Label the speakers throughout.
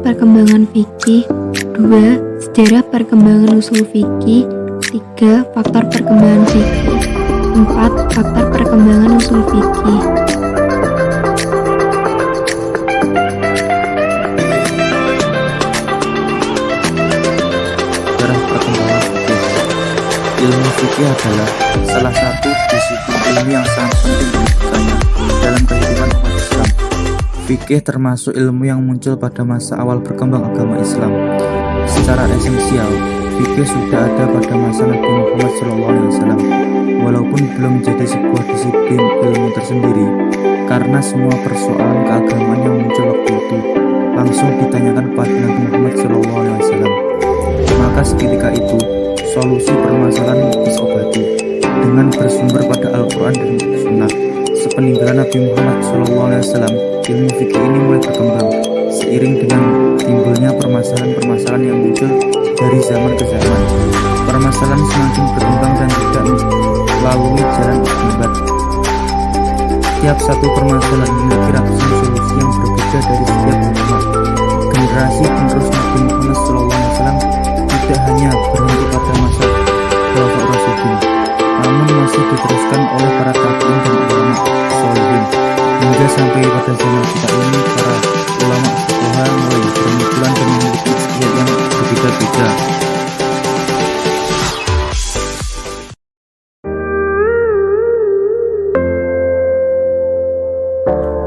Speaker 1: perkembangan fikih. 2. Sejarah perkembangan usul fikih. 3. Faktor perkembangan fikih. 4. Faktor perkembangan usul fikih.
Speaker 2: Sejarah perkembangan fikih. Ilmu fikih adalah salah satu disiplin ilmu yang sangat penting dalam kehidupan umat Islam. Fikih termasuk ilmu yang muncul pada masa awal berkembang agama Islam. Secara esensial, fikih sudah ada pada masa Nabi Muhammad SAW, walaupun belum menjadi sebuah disiplin ilmu tersendiri, karena semua persoalan keagamaan yang muncul waktu itu langsung ditanyakan pada Nabi Muhammad SAW. Maka seketika itu, solusi permasalahan diobati dengan bersumber pada Al-Quran dan Sunnah. Sepeninggalan Nabi Muhammad SAW, ilmu fikih ini mulai berkembang seiring dengan timbulnya permasalahan-permasalahan yang muncul dari zaman ke zaman. Permasalahan semakin berkembang dan tidak melalui jalan istinbat. Tiap satu permasalahan memiliki ratusan solusi yang berbeda dari setiap ulama. Generasi penerus Nabi Muhammad SAW tidak hanya berhenti pada masa Khulafaur Rasyidin, namun masih diteruskan oleh para tabi'in dan ulama sholihin hingga sampai pada zaman kita ini. Para ulama fuqaha mulai bermunculan dan memiliki ijtihad yang berbeda-beda.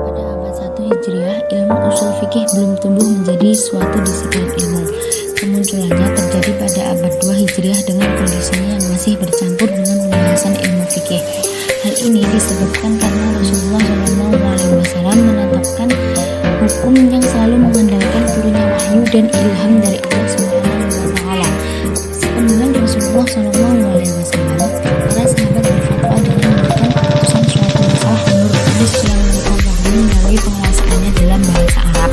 Speaker 3: Pada abad 1 Hijriah, ilmu usul fikih belum tumbuh menjadi suatu disiplin ilmu. Kemunculannya terjadi pada abad 2 Hijriah dengan kondisinya yang masih bercampur dengan pembahasan ilmu fikih. Hal ini disebabkan karena Rasulullah SAW menetapkan hukum yang selalu mengandalkan turunnya wahyu dan ilham dari Allah SWT. Sepeninggal Rasulullah SAW, para sahabat berfatwa dengan memberikan keputusan suatu masalah menurut hadis yang mereka pahami melalui penguasaannya dalam bahasa Arab.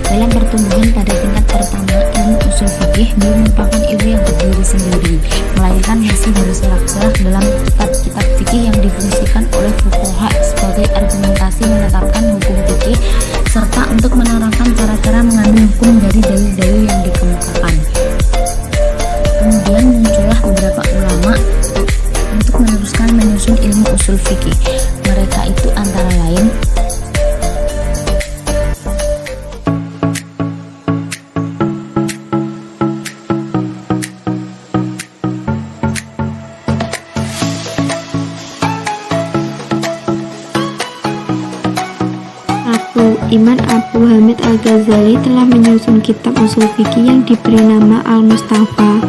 Speaker 3: Dalam pertumbuhan pada tingkat pertama, ilmu usul fikih belum merupakan ilmu yang berdiri sendiri, melainkan masih berserak-serak dalam kitab-kitab fikih yang difungsikan oleh fuqaha sebagai argumentasi menetapkan hukum fikih serta untuk menerangkan cara-cara mengambil hukum dari dalil-dalil yang dikemukakan. Kemudian muncullah beberapa ulama untuk meneruskan menyusun ilmu usul fikih. Mereka itu antara lain
Speaker 1: Imam Abu Hamid Al-Ghazali telah menyusun kitab usul fikih yang diberi nama Al-Mustafa.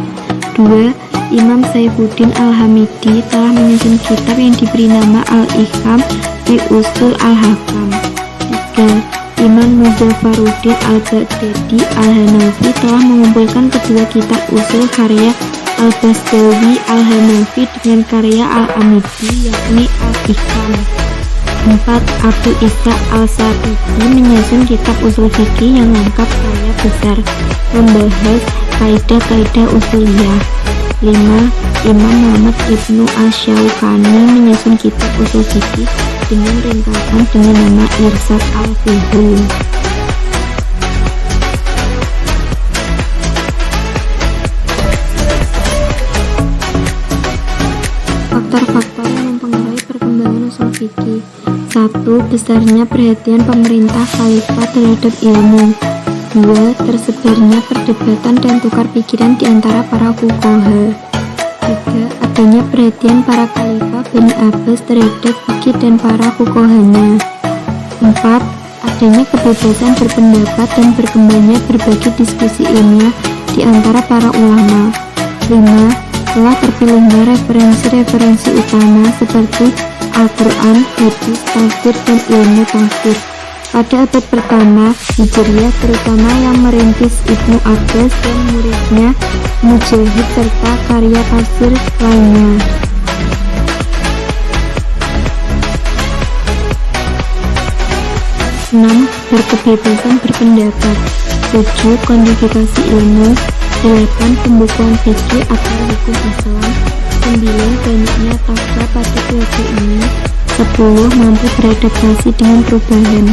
Speaker 1: 2. Imam Saifuddin Al-Hamidi telah menyusun kitab yang diberi nama Al-Ihkam fi Usul Al-Hakam. 3. Imam Muzaffaruddin Al-Baghdadi Al-Hanafi telah mengumpulkan kedua kitab usul karya Al-Bastawi Al-Hanafi dengan karya Al-Amidi yakni Al-Ihkam. 4. Abu Ishaq Al-Safidi menyusun kitab usul fikih yang lengkap kaya besar, membahas kaidah-kaidah usuliyah. 5. Imam Muhammad Ibnu Asy-Syaukani menyusun kitab usul fikih dengan ringkasan dengan nama Irsyad Al-Fuhul. Faktor-faktor yang mempengaruhi perkembangan usul fikih. 1. Besarnya perhatian pemerintah khalifah terhadap ilmu. 2. Tersebarnya perdebatan dan tukar pikiran di antara para fuqaha. 3. Adanya perhatian para khalifah Bani Abbas terhadap fikih dan para fuqahanya. 4. Adanya kebebasan berpendapat dan berkembangnya berbagai diskusi ilmiah di antara para ulama. 5. Telah terpilihnya referensi-referensi utama seperti Al-Quran, hadis, tafsir, dan ilmu tafsir. Pada abad pertama Hijriah terutama yang merintis Ibnu Abbas dan muridnya Mujahid serta karya tafsir lainnya. 6. Berkebebasan berpendapat. 7. Kodifikasi ilmu. 8. Pembukuan fikih atau hukum Islam. 9. Banyaknya fatwa pada pelajar ini. 10. Mampu beradaptasi dengan perubahan.